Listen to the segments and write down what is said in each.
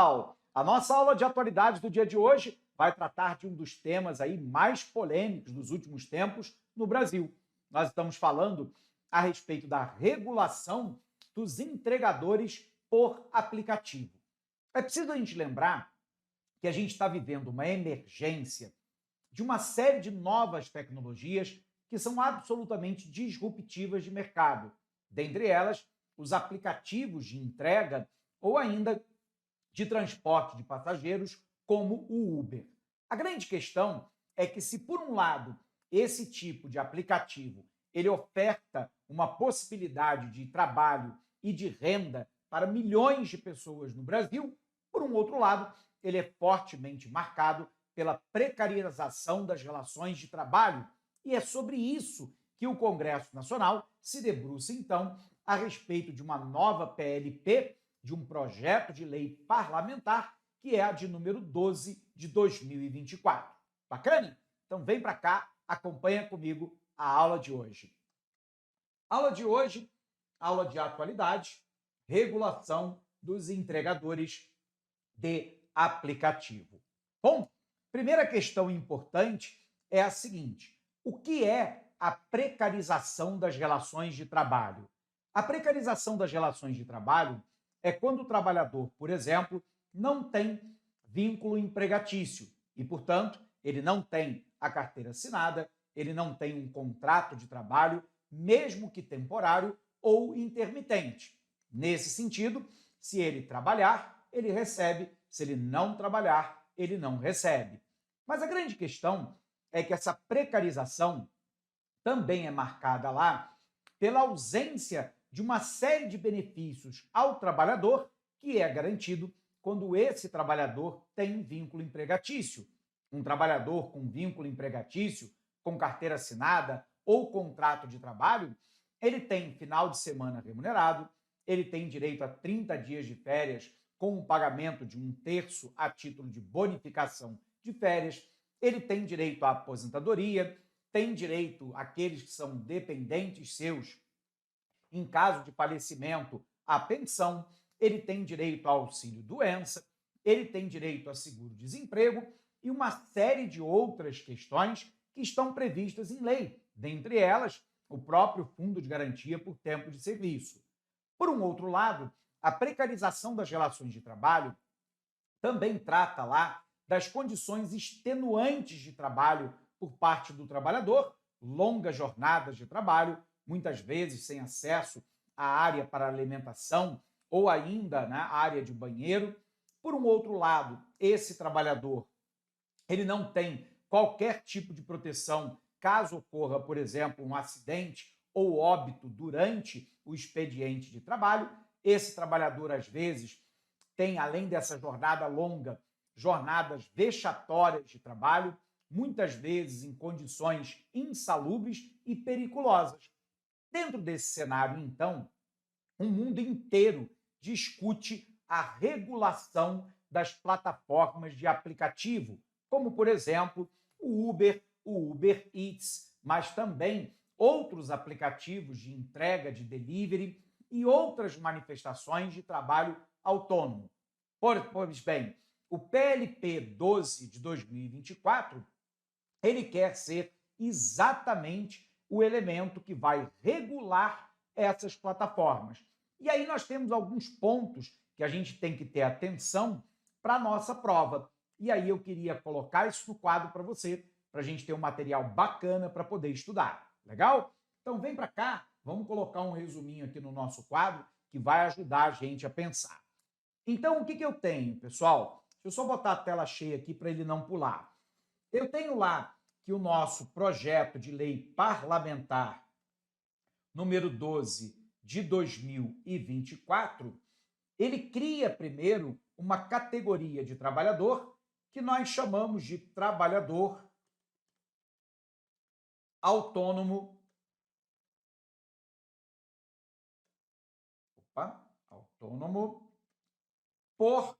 pessoal, a nossa aula de atualidades do dia de hoje vai tratar de um dos temas aí mais polêmicos dos últimos tempos no Brasil. Nós estamos falando a respeito da regulação dos entregadores por aplicativo. É preciso a gente lembrar que a gente está vivendo uma emergência de uma série de novas tecnologias que são absolutamente disruptivas de mercado. Dentre elas, os aplicativos de entrega ou ainda de transporte de passageiros, como o Uber. A grande questão é que se, por um lado, esse tipo de aplicativo ele oferta uma possibilidade de trabalho e de renda para milhões de pessoas no Brasil, por um outro lado, ele é fortemente marcado pela precarização das relações de trabalho. E é sobre isso que o Congresso Nacional se debruça, então, a respeito de uma nova PLP, de um projeto de lei parlamentar, que é a de número 12 de 2024. Bacana? Então vem para cá, acompanha comigo a aula de hoje. Aula de hoje, aula de atualidade, regulação dos entregadores de aplicativo. Bom, primeira questão importante é a seguinte: o que é a precarização das relações de trabalho? A precarização das relações de trabalho é quando o trabalhador, por exemplo, não tem vínculo empregatício e, portanto, ele não tem a carteira assinada, ele não tem um contrato de trabalho, mesmo que temporário ou intermitente. Nesse sentido, se ele trabalhar, ele recebe, se ele não trabalhar, ele não recebe. Mas a grande questão é que essa precarização também é marcada lá pela ausência de uma série de benefícios ao trabalhador que é garantido quando esse trabalhador tem vínculo empregatício. Um trabalhador com vínculo empregatício, com carteira assinada ou contrato de trabalho, ele tem final de semana remunerado, ele tem direito a 30 dias de férias com o pagamento de 1/3 a título de bonificação de férias, ele tem direito à aposentadoria, tem direito àqueles que são dependentes seus em caso de falecimento, à pensão, ele tem direito ao auxílio-doença, ele tem direito a seguro-desemprego e uma série de outras questões que estão previstas em lei, dentre elas o próprio Fundo de Garantia por Tempo de Serviço. Por um outro lado, a precarização das relações de trabalho também trata lá das condições extenuantes de trabalho por parte do trabalhador, longas jornadas de trabalho, muitas vezes sem acesso à área para alimentação ou ainda na área de banheiro. Por um outro lado, esse trabalhador ele não tem qualquer tipo de proteção caso ocorra, por exemplo, um acidente ou óbito durante o expediente de trabalho. Esse trabalhador, às vezes, tem, além dessa jornada longa, jornadas vexatórias de trabalho, muitas vezes em condições insalubres e periculosas. Dentro desse cenário, então, o mundo inteiro discute a regulação das plataformas de aplicativo, como, por exemplo, o Uber Eats, mas também outros aplicativos de entrega de delivery e outras manifestações de trabalho autônomo. Pois bem, o PLP 12 de 2024, ele quer ser exatamente o elemento que vai regular essas plataformas. E aí nós temos alguns pontos que a gente tem que ter atenção para a nossa prova. E aí eu queria colocar isso no quadro para você, para a gente ter um material bacana para poder estudar. Legal? Então vem para cá, vamos colocar um resuminho aqui no nosso quadro que vai ajudar a gente a pensar. Então o que eu tenho, pessoal? Deixa eu só botar a tela cheia aqui para ele não pular. Eu tenho lá que o nosso projeto de lei parlamentar número 12 de 2024, ele cria primeiro uma categoria de trabalhador que nós chamamos de trabalhador autônomo. Autônomo por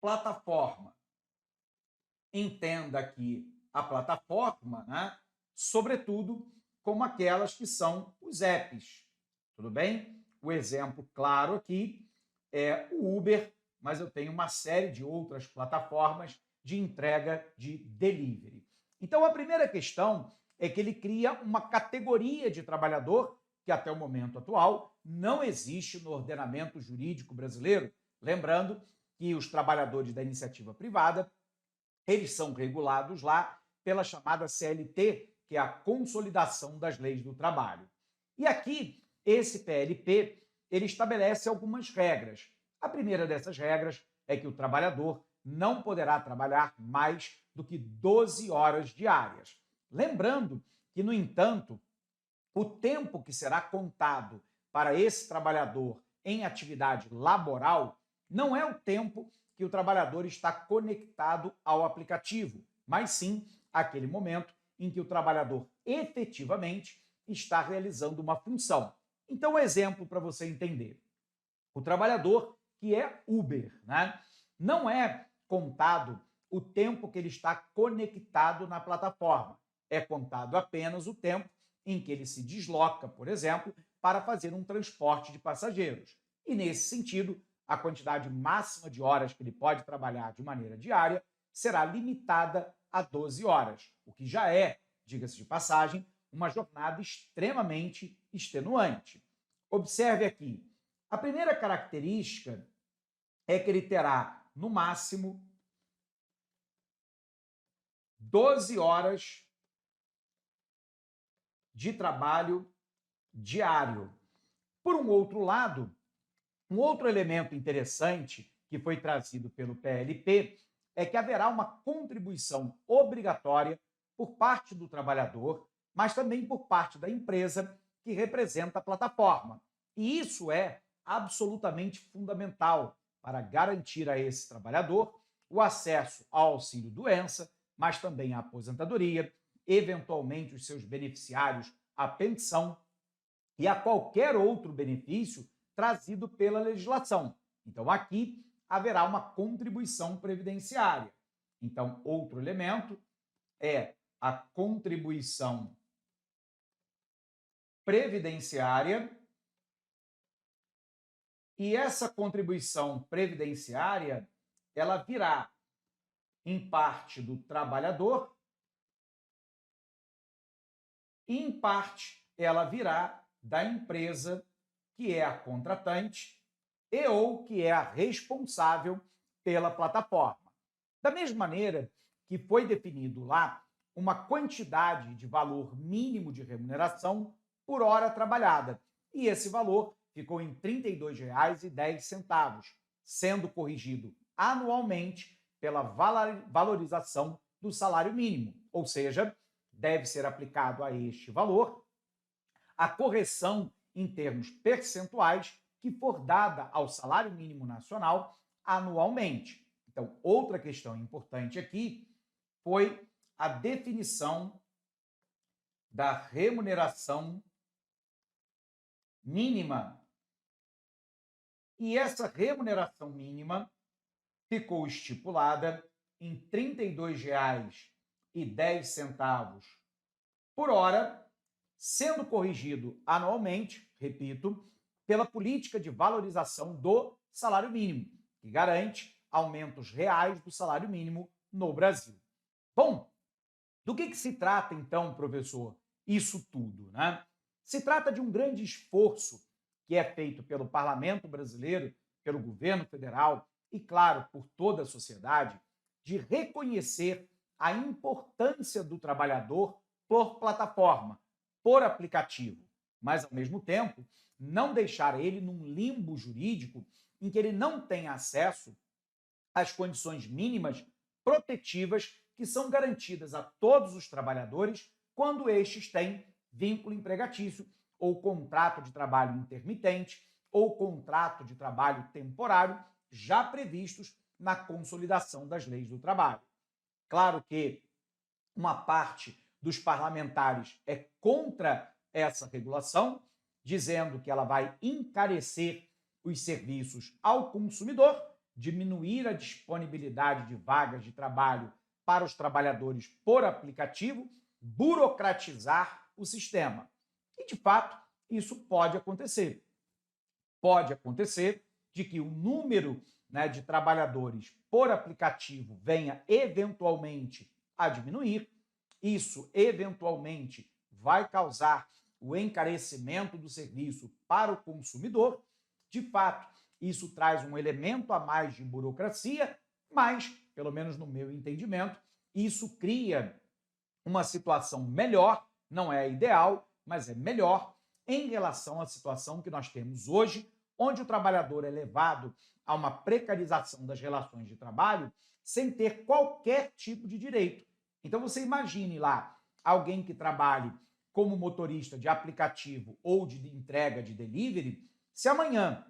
plataforma. Entenda aqui a plataforma, né? Sobretudo como aquelas que são os apps. Tudo bem? O exemplo claro aqui é o Uber mas eu tenho uma série de outras plataformas de entrega de delivery. Então, a primeira questão é que ele cria uma categoria de trabalhador que, até o momento atual, não existe no ordenamento jurídico brasileiro. Lembrando que os trabalhadores da iniciativa privada, eles são regulados lá pela chamada CLT, que é a Consolidação das Leis do Trabalho. E aqui, esse PLP, ele estabelece algumas regras. A primeira dessas regras é que o trabalhador não poderá trabalhar mais do que 12 horas diárias. Lembrando que, no entanto, o tempo que será contado para esse trabalhador em atividade laboral não é o tempo que o trabalhador está conectado ao aplicativo, mas sim aquele momento em que o trabalhador efetivamente está realizando uma função. Então, um exemplo para você entender. O trabalhador que é Uber, né? Não é contado o tempo que ele está conectado na plataforma. É contado apenas o tempo em que ele se desloca, por exemplo, para fazer um transporte de passageiros. E, nesse sentido, a quantidade máxima de horas que ele pode trabalhar de maneira diária será limitada a 12 horas, o que já é, diga-se de passagem, uma jornada extremamente extenuante. Observe aqui, a primeira característica é que ele terá, no máximo, 12 horas de trabalho diário. Por um outro lado, um outro elemento interessante que foi trazido pelo PLP é que haverá uma contribuição obrigatória por parte do trabalhador, mas também por parte da empresa que representa a plataforma. E isso é absolutamente fundamental para garantir a esse trabalhador o acesso ao auxílio-doença, mas também à aposentadoria, eventualmente os seus beneficiários à pensão e a qualquer outro benefício trazido pela legislação. Então, aqui haverá uma contribuição previdenciária. Então, outro elemento é a contribuição previdenciária. E essa contribuição previdenciária, ela virá em parte do trabalhador e em parte ela virá da empresa que é a contratante e ou que é a responsável pela plataforma. Da mesma maneira que foi definido lá uma quantidade de valor mínimo de remuneração por hora trabalhada, e esse valor ficou em R$ 32,10, sendo corrigido anualmente pela valorização do salário mínimo, ou seja, deve ser aplicado a este valor a correção em termos percentuais que for dada ao salário mínimo nacional anualmente. Então, outra questão importante aqui foi a definição da remuneração mínima. E essa remuneração mínima ficou estipulada em R$ 32,10 por hora, sendo corrigido anualmente, repito, pela política de valorização do salário mínimo, que garante aumentos reais do salário mínimo no Brasil. Bom, do que se trata então, professor, isso tudo, né? Se trata de um grande esforço que é feito pelo Parlamento brasileiro, pelo governo federal e, claro, por toda a sociedade, de reconhecer a importância do trabalhador por plataforma, por aplicativo, mas, ao mesmo tempo, não deixar ele num limbo jurídico em que ele não tem acesso às condições mínimas protetivas que são garantidas a todos os trabalhadores quando estes têm vínculo empregatício ou contrato de trabalho intermitente ou contrato de trabalho temporário já previstos na consolidação das leis do trabalho. Claro que uma parte dos parlamentares é contra essa regulação, dizendo que ela vai encarecer os serviços ao consumidor, diminuir a disponibilidade de vagas de trabalho para os trabalhadores por aplicativo, burocratizar o sistema. E, de fato, isso pode acontecer. Pode acontecer de que o número né, de trabalhadores por aplicativo venha eventualmente a diminuir, isso eventualmente vai causar o encarecimento do serviço para o consumidor. De fato, isso traz um elemento a mais de burocracia, mas, pelo menos no meu entendimento, isso cria uma situação melhor, não é ideal, mas é melhor em relação à situação que nós temos hoje, onde o trabalhador é levado a uma precarização das relações de trabalho sem ter qualquer tipo de direito. Então você imagine lá alguém que trabalhe como motorista de aplicativo ou de entrega de delivery, se amanhã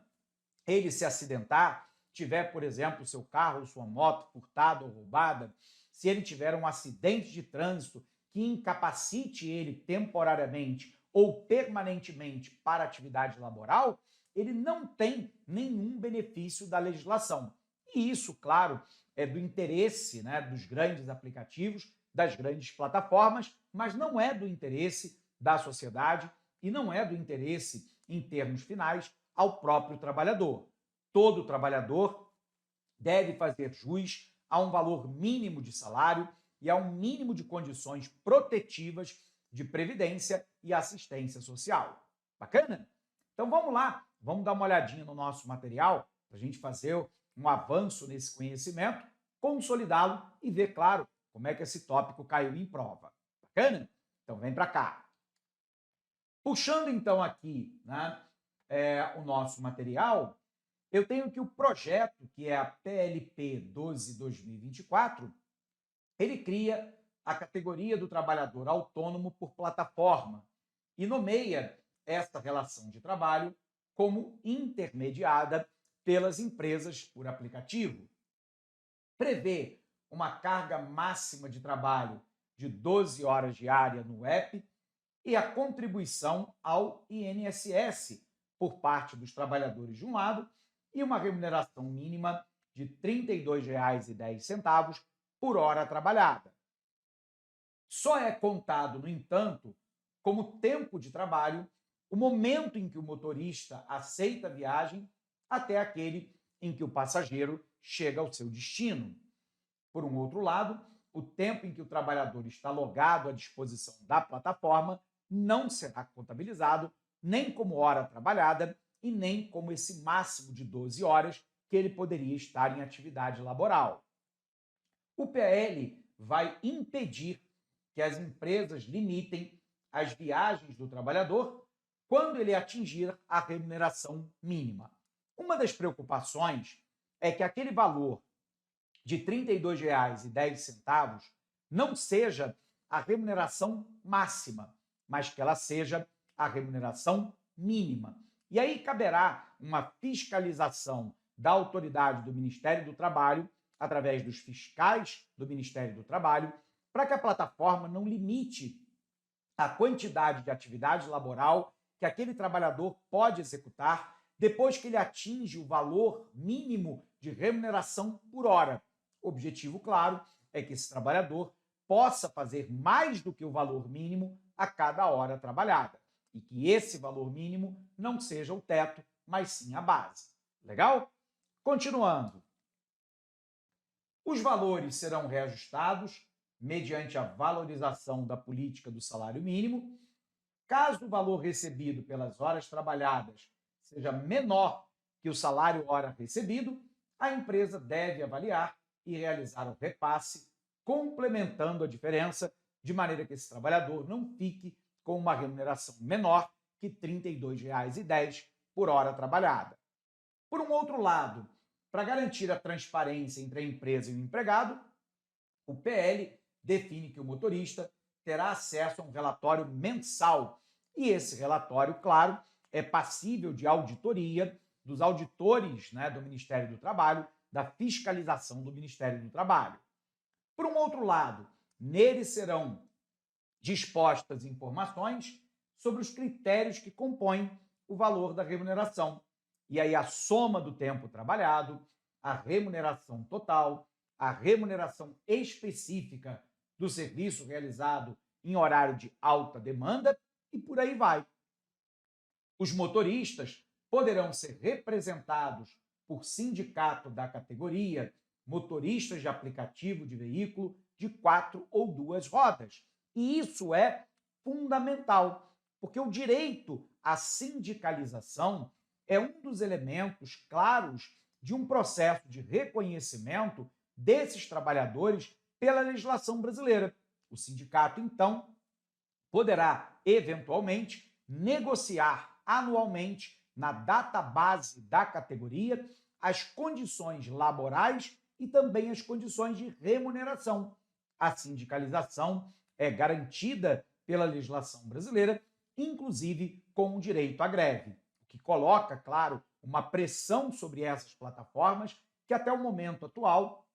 ele se acidentar, tiver, por exemplo, seu carro ou sua moto furtada ou roubada, se ele tiver um acidente de trânsito que incapacite ele temporariamente ou permanentemente para atividade laboral, ele não tem nenhum benefício da legislação. E isso, claro, é do interesse, né, dos grandes aplicativos, das grandes plataformas, mas não é do interesse da sociedade e não é do interesse, em termos finais, ao próprio trabalhador. Todo trabalhador deve fazer jus a um valor mínimo de salário e a um mínimo de condições protetivas de previdência e assistência social. Bacana? Então vamos lá, vamos dar uma olhadinha no nosso material para a gente fazer um avanço nesse conhecimento, consolidá-lo e ver, claro, como é que esse tópico caiu em prova. Bacana? Então vem para cá. Puxando então aqui, né, o nosso material, eu tenho que o projeto, que é a PLP 12/2024, ele cria a categoria do trabalhador autônomo por plataforma e nomeia esta relação de trabalho como intermediada pelas empresas por aplicativo. Prevê uma carga máxima de trabalho de 12 horas diárias no app e a contribuição ao INSS por parte dos trabalhadores de um lado e uma remuneração mínima de R$ 32,10 por hora trabalhada. Só é contado, no entanto, como tempo de trabalho o momento em que o motorista aceita a viagem até aquele em que o passageiro chega ao seu destino. Por um outro lado, o tempo em que o trabalhador está logado à disposição da plataforma não será contabilizado nem como hora trabalhada e nem como esse máximo de 12 horas que ele poderia estar em atividade laboral. O PL vai impedir que as empresas limitem as viagens do trabalhador quando ele atingir a remuneração mínima. Uma das preocupações é que aquele valor de R$ 32,10 não seja a remuneração máxima, mas que ela seja a remuneração mínima. E aí caberá uma fiscalização da autoridade do Ministério do Trabalho, através dos fiscais do Ministério do Trabalho, para que a plataforma não limite a quantidade de atividade laboral que aquele trabalhador pode executar depois que ele atinge o valor mínimo de remuneração por hora. O objetivo, claro, é que esse trabalhador possa fazer mais do que o valor mínimo a cada hora trabalhada e que esse valor mínimo não seja o teto, mas sim a base. Legal? Continuando. Os valores serão reajustados mediante a valorização da política do salário mínimo. Caso o valor recebido pelas horas trabalhadas seja menor que o salário hora recebido, a empresa deve avaliar e realizar o repasse, complementando a diferença, de maneira que esse trabalhador não fique com uma remuneração menor que R$ 32,10 por hora trabalhada. Por um outro lado, para garantir a transparência entre a empresa e o empregado, o PL define que o motorista terá acesso a um relatório mensal e esse relatório, claro, é passível de auditoria dos auditores, né, do Ministério do Trabalho, da fiscalização do Ministério do Trabalho. Por um outro lado, nele serão dispostas informações sobre os critérios que compõem o valor da remuneração. E aí a soma do tempo trabalhado, a remuneração total, a remuneração específica do serviço realizado em horário de alta demanda e por aí vai. Os motoristas poderão ser representados por sindicato da categoria, motoristas de aplicativo de veículo de 4 ou 2 rodas. E isso é fundamental, porque o direito à sindicalização é um dos elementos claros de um processo de reconhecimento desses trabalhadores pela legislação brasileira. O sindicato, então, poderá, eventualmente, negociar anualmente na database da categoria as condições laborais e também as condições de remuneração. A sindicalização é garantida pela legislação brasileira, inclusive com o direito à greve, o que coloca, claro, uma pressão sobre essas plataformas que até o momento atual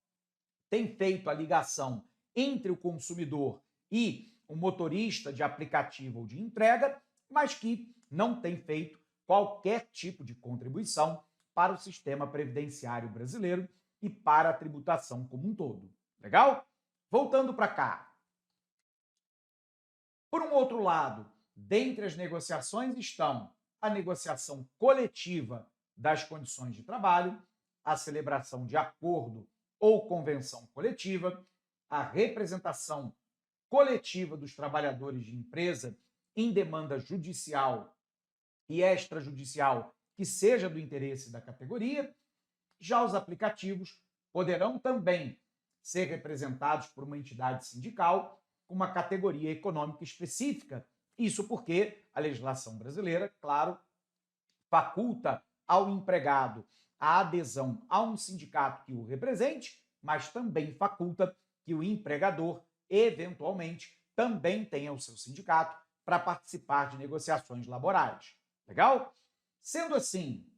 tem feito a ligação entre o consumidor e o motorista de aplicativo ou de entrega, mas que não tem feito qualquer tipo de contribuição para o sistema previdenciário brasileiro e para a tributação como um todo. Legal? Voltando para cá. Por um outro lado, dentre as negociações estão a negociação coletiva das condições de trabalho, a celebração de acordo ou convenção coletiva, a representação coletiva dos trabalhadores de empresa em demanda judicial e extrajudicial que seja do interesse da categoria. Já os aplicativos poderão também ser representados por uma entidade sindical com uma categoria econômica específica. Isso porque a legislação brasileira, claro, faculta ao empregado a adesão a um sindicato que o represente, mas também faculta que o empregador, eventualmente, também tenha o seu sindicato para participar de negociações laborais. Legal? Sendo assim,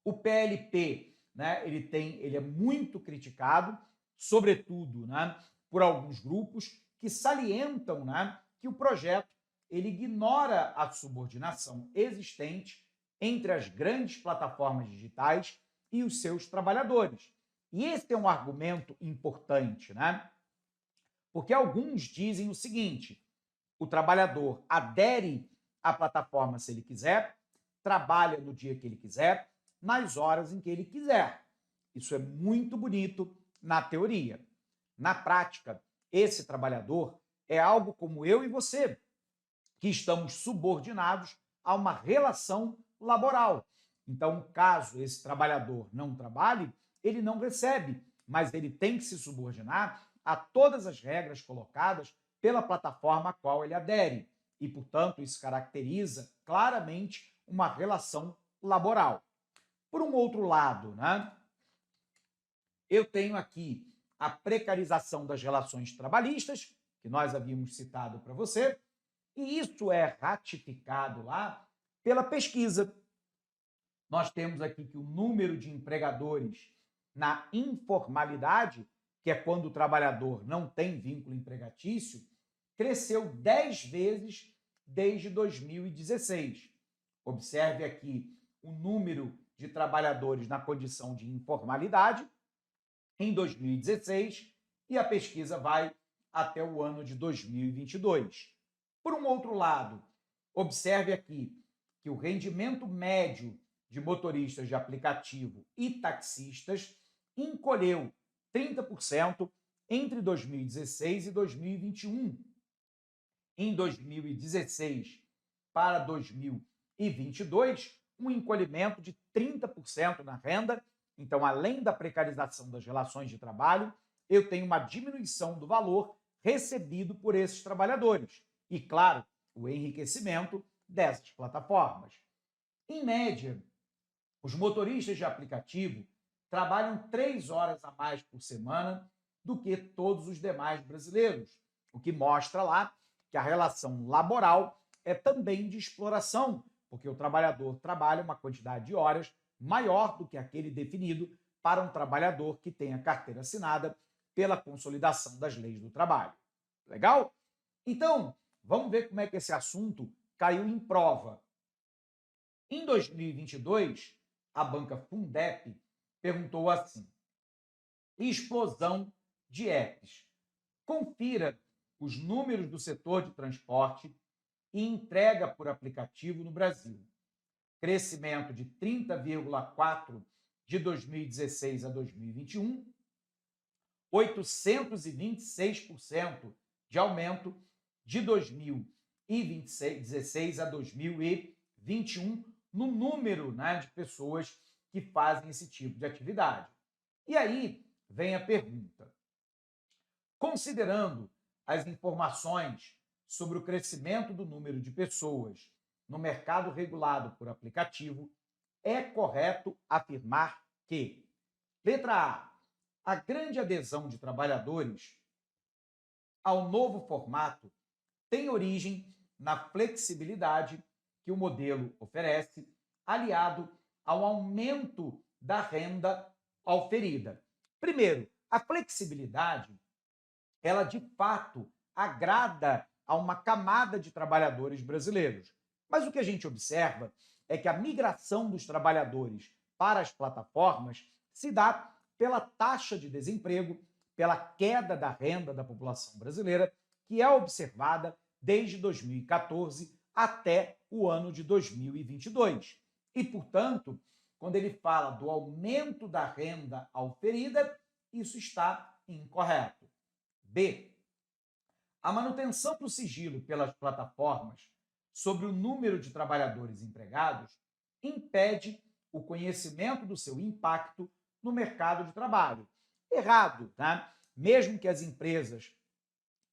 o PLP, né, ele é muito criticado, sobretudo, né, por alguns grupos que salientam, né, que o projeto ele ignora a subordinação existente entre as grandes plataformas digitais e os seus trabalhadores. E esse é um argumento importante, né? Porque alguns dizem o seguinte: o trabalhador adere à plataforma se ele quiser, trabalha no dia que ele quiser, nas horas em que ele quiser. Isso é muito bonito na teoria. Na prática, esse trabalhador é algo como eu e você, que estamos subordinados a uma relação laboral. Então, caso esse trabalhador não trabalhe, ele não recebe, mas ele tem que se subordinar a todas as regras colocadas pela plataforma a qual ele adere. E, portanto, isso caracteriza claramente uma relação laboral. Por um outro lado, né, eu tenho aqui a precarização das relações trabalhistas, que nós havíamos citado para você, e isso é ratificado lá pela pesquisa. Nós temos aqui que o número de empregadores na informalidade, que é quando o trabalhador não tem vínculo empregatício, cresceu 10 vezes desde 2016. Observe aqui o número de trabalhadores na condição de informalidade em 2016 e a pesquisa vai até o ano de 2022. Por um outro lado, observe aqui que o rendimento médio de motoristas de aplicativo e taxistas encolheu 30% entre 2016 e 2021. Em 2016 para 2022, um encolhimento de 30% na renda. Então, além da precarização das relações de trabalho, eu tenho uma diminuição do valor recebido por esses trabalhadores. E, claro, o enriquecimento dessas plataformas. Em média, os motoristas de aplicativo trabalham 3 horas a mais por semana do que todos os demais brasileiros, o que mostra lá que a relação laboral é também de exploração, porque o trabalhador trabalha uma quantidade de horas maior do que aquele definido para um trabalhador que tenha carteira assinada pela consolidação das leis do trabalho. Legal? Então, vamos ver como é que esse assunto caiu em prova. Em 2022, a banca Fundep perguntou assim: explosão de apps. Confira os números do setor de transporte e entrega por aplicativo no Brasil. Crescimento de 30,4% de 2016 a 2021, 826% de aumento de 2016 a 2021 no número, né, de pessoas que fazem esse tipo de atividade. E aí vem a pergunta: considerando as informações sobre o crescimento do número de pessoas no mercado regulado por aplicativo, é correto afirmar que, letra A grande adesão de trabalhadores ao novo formato tem origem na flexibilidade que o modelo oferece, aliado ao aumento da renda oferida. Primeiro, a flexibilidade, ela de fato agrada a uma camada de trabalhadores brasileiros. Mas o que a gente observa é que a migração dos trabalhadores para as plataformas se dá pela taxa de desemprego, pela queda da renda da população brasileira, que é observada desde 2014 até o ano de 2022. E, portanto, quando ele fala do aumento da renda oferida, isso está incorreto. B. A manutenção do sigilo pelas plataformas sobre o número de trabalhadores empregados impede o conhecimento do seu impacto no mercado de trabalho. Errado, tá? Mesmo que as empresas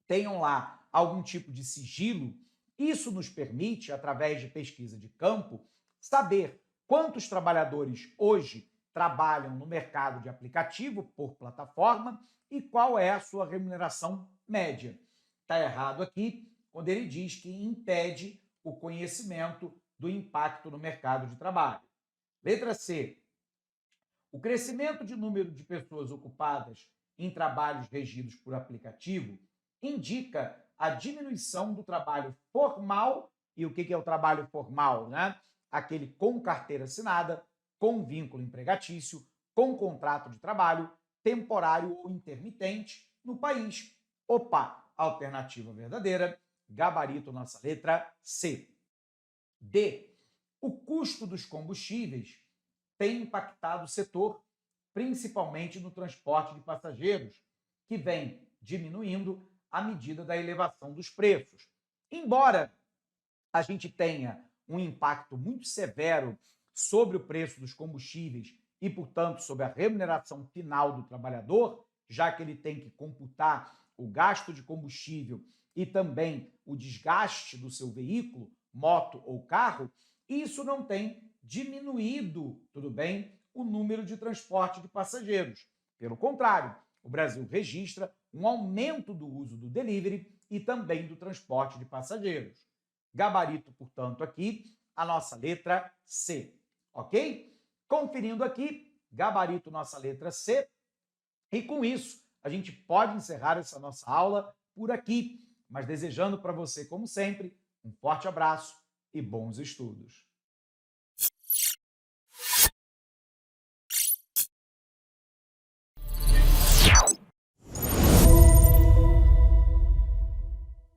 tenham lá algum tipo de sigilo, isso nos permite, através de pesquisa de campo, saber quantos trabalhadores hoje trabalham no mercado de aplicativo por plataforma e qual é a sua remuneração média. Está errado aqui quando ele diz que impede o conhecimento do impacto no mercado de trabalho. Letra C. O crescimento de número de pessoas ocupadas em trabalhos regidos por aplicativo indica a diminuição do trabalho formal. E o que é o trabalho formal, né? Aquele com carteira assinada, com vínculo empregatício, com contrato de trabalho, temporário ou intermitente no país. Opa! Alternativa verdadeira, gabarito nossa letra C. D. O custo dos combustíveis tem impactado o setor, principalmente no transporte de passageiros, que vem diminuindo à medida da elevação dos preços. Embora a gente tenha um impacto muito severo sobre o preço dos combustíveis e, portanto, sobre a remuneração final do trabalhador, já que ele tem que computar o gasto de combustível e também o desgaste do seu veículo, moto ou carro, isso não tem diminuído, tudo bem, o número de transporte de passageiros. Pelo contrário, o Brasil registra um aumento do uso do delivery e também do transporte de passageiros. Gabarito, portanto, aqui, a nossa letra C, ok? Conferindo aqui, gabarito nossa letra C, e com isso a gente pode encerrar essa nossa aula por aqui, mas desejando para você, como sempre, um forte abraço e bons estudos.